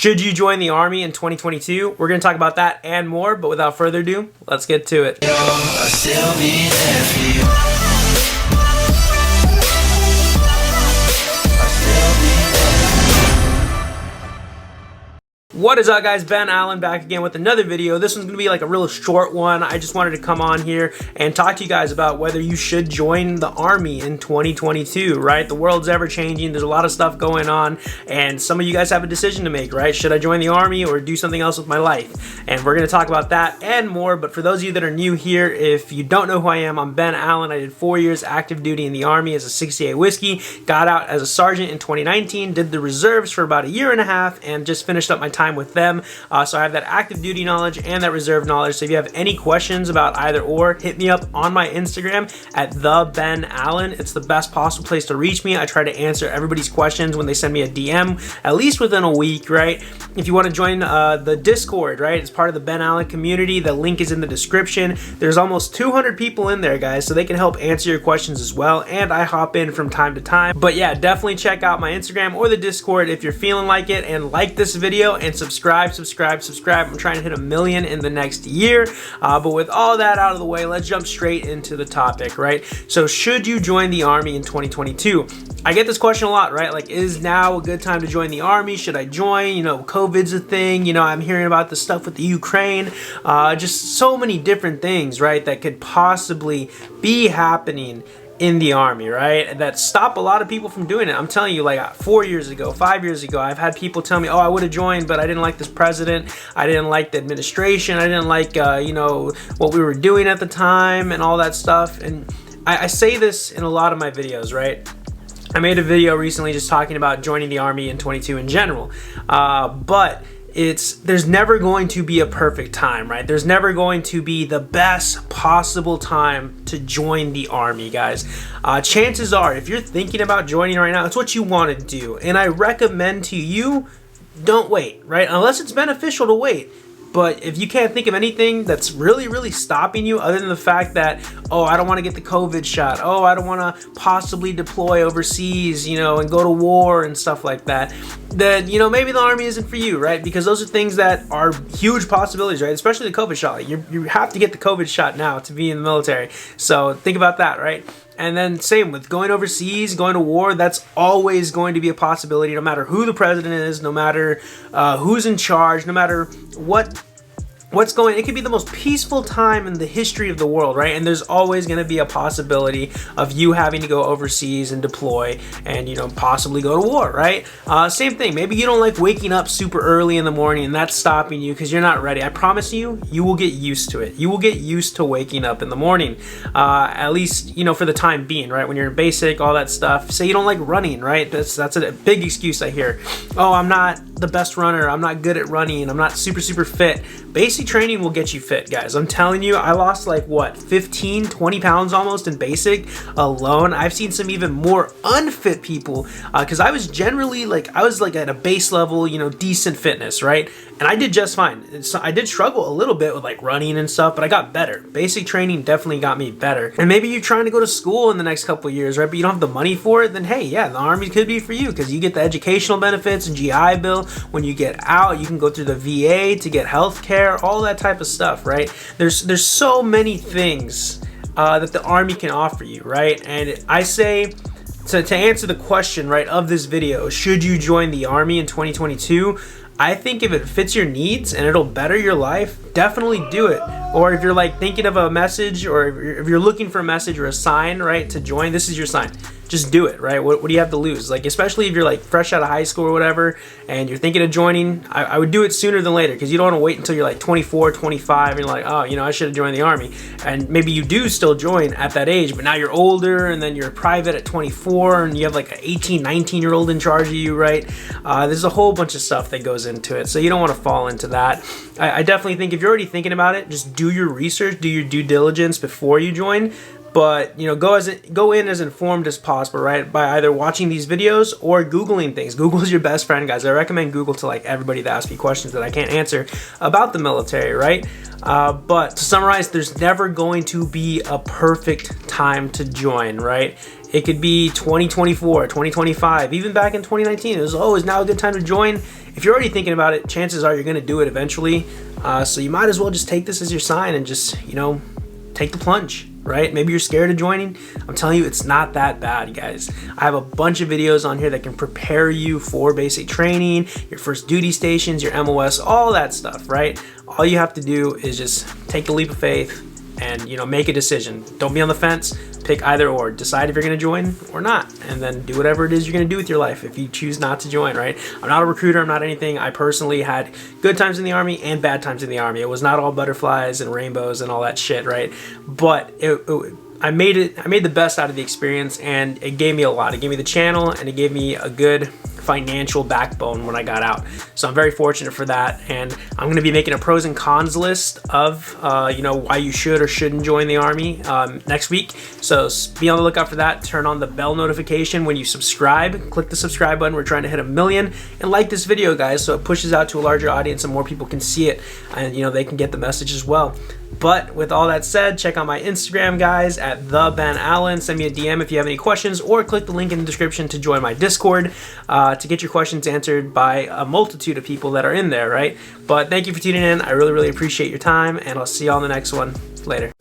Should you join the Army in 2022? We're going to talk about that and more, but without further ado, let's get to it. What is up, guys? Ben Allen back again with another video. This one's gonna be like a real short one. I just wanted to come on here and talk to you guys about whether you should join the Army in 2022, right? The world's ever changing. There's a lot of stuff going on, and some of you guys have a decision to make, right? Should I join the Army or do something else with my life? And we're gonna talk about that and more. But for those of you that are new here, if you don't know who I am, I'm Ben Allen. I did 4 years active duty in the Army as a 68 Whiskey, got out as a sergeant in 2019, did the reserves for about a year and a half, and just finished up my time with them. So I have that active duty knowledge and that reserve knowledge. So if you have any questions about either or, hit me up on my Instagram at the Ben Allen. It's the best possible place to reach me. I try to answer everybody's questions when they send me a DM, at least within a week, right? If you want to join the Discord, right? It's part of the Ben Allen community. The link is in the description. There's almost 200 people in there, guys, so they can help answer your questions as well. And I hop in from time to time. But yeah, definitely check out my Instagram or the Discord if you're feeling like it, and like this video and subscribe. I'm trying to hit 1 million in the next year. But with all that out of the way, let's jump straight into the topic, right? So should you join the Army in 2022? I get this question a lot, right? Like, is now a good time to join the Army? Should I join? You know, COVID's a thing. You know, I'm hearing about the stuff with the Ukraine. Just so many different things, right, that could possibly be happening in the Army, right, that stop a lot of people from doing it. I'm telling you, like 4 years ago, 5 years ago, I've had people tell me, oh, I would have joined, but I didn't like this president, I didn't like the administration, I didn't like you know, what we were doing at the time and all that stuff. And I say this in a lot of my videos, right? I made a video recently just talking about joining the Army in 22 in general, but there's never going to be a perfect time, right? There's never going to be the best possible time to join the Army, guys. Chances are, if you're thinking about joining right now, it's what you want to do. And I recommend to you, don't wait, right? Unless it's beneficial to wait. But if you can't think of anything that's really stopping you, other than the fact that, oh, I don't want to get the COVID shot, oh, I don't want to possibly deploy overseas, you know, and go to war and stuff like that, then, you know, maybe the Army isn't for you, right? Because those are things that are huge possibilities, right? Especially the COVID shot. Like, you have to get the COVID shot now to be in the military. So think about that, right? And then same with going overseas, going to war, that's always going to be a possibility, no matter who the president is, no matter who's in charge, no matter what's going. It could be the most peaceful time in the history of the world, right? And there's always going to be a possibility of you having to go overseas and deploy and, you know, possibly go to war, right? Same thing. Maybe you don't like waking up super early in the morning and that's stopping you because you're not ready. I promise you, you will get used to it. You will get used to waking up in the morning, at least, you know, for the time being, right? When you're in basic, all that stuff. Say you don't like running, right? That's a big excuse I hear. Oh, I'm not the best runner. I'm not good at running. I'm not super fit. Basic training will get you fit, guys. I'm telling you, I lost like what, 15, 20 pounds almost in basic alone. I've seen some even more unfit people because I was generally like, I was like at a base level, you know, decent fitness, right? And I did just fine. So I did struggle a little bit with like running and stuff, but I got better. Basic training definitely got me better. And maybe you're trying to go to school in the next couple of years, right? But you don't have the money for it, then hey, yeah, the Army could be for you because you get the educational benefits and GI Bill. When you get out, you can go through the VA to get health care, all that type of stuff, right? There's so many things that the Army can offer you, right? And I say, to answer the question, right, of this video, should you join the Army in 2022? I think if it fits your needs and it'll better your life, definitely do it. Or if you're like thinking of a message, or if you're looking for a message or a sign, right, to join, this is your sign. Just do it, right? What do you have to lose? Like, especially if you're like fresh out of high school or whatever and you're thinking of joining, I would do it sooner than later, because you don't want to wait until you're like 24, 25 and you're like, oh, you know, I should have joined the Army. And maybe you do still join at that age, but now you're older and then you're private at 24 and you have like an 18, 19-year-old in charge of you, right? There's a whole bunch of stuff that goes into it, so you don't want to fall into that. I definitely think if you're already thinking about it, just do your research, do your due diligence before you join. But, you know, go in as informed as possible, right? By either watching these videos or Googling things. Google is your best friend, guys. I recommend Google to like everybody that asks me questions that I can't answer about the military, right? But to summarize, there's never going to be a perfect time to join, right? It could be 2024, 2025, even back in 2019. It was always now a good time to join. If you're already thinking about it, chances are you're going to do it eventually. So you might as well just take this as your sign and just, take the plunge, right? Maybe you're scared of joining. I'm telling you, it's not that bad, guys. I have a bunch of videos on here that can prepare you for basic training, your first duty stations, your MOS, all that stuff, right? All you have to do is just take the leap of faith and, make a decision. Don't be on the fence. Pick either or. Decide if you're going to join or not, and then do whatever it is you're going to do with your life if you choose not to join, right? I'm not a recruiter. I'm not anything. I personally had good times in the Army and bad times in the Army. It was not all butterflies and rainbows and all that shit, right? But I made the best out of the experience, and it gave me a lot. It gave me the channel, and it gave me a good financial backbone when I got out. So I'm very fortunate for that, and I'm going to be making a pros and cons list of why you should or shouldn't join the Army next week. So be on the lookout for that. Turn on the bell notification when you subscribe. Click the subscribe button. We're trying to hit 1 million, and like this video, guys, so it pushes out to a larger audience and more people can see it, and they can get the message as well. But with all that said, check out my Instagram, guys, at @TheBenAllen. Send me a DM if you have any questions, or click the link in the description to join my Discord to get your questions answered by a multitude of people that are in there, right? But thank you for tuning in. I really, really appreciate your time, and I'll see you on the next one. Later.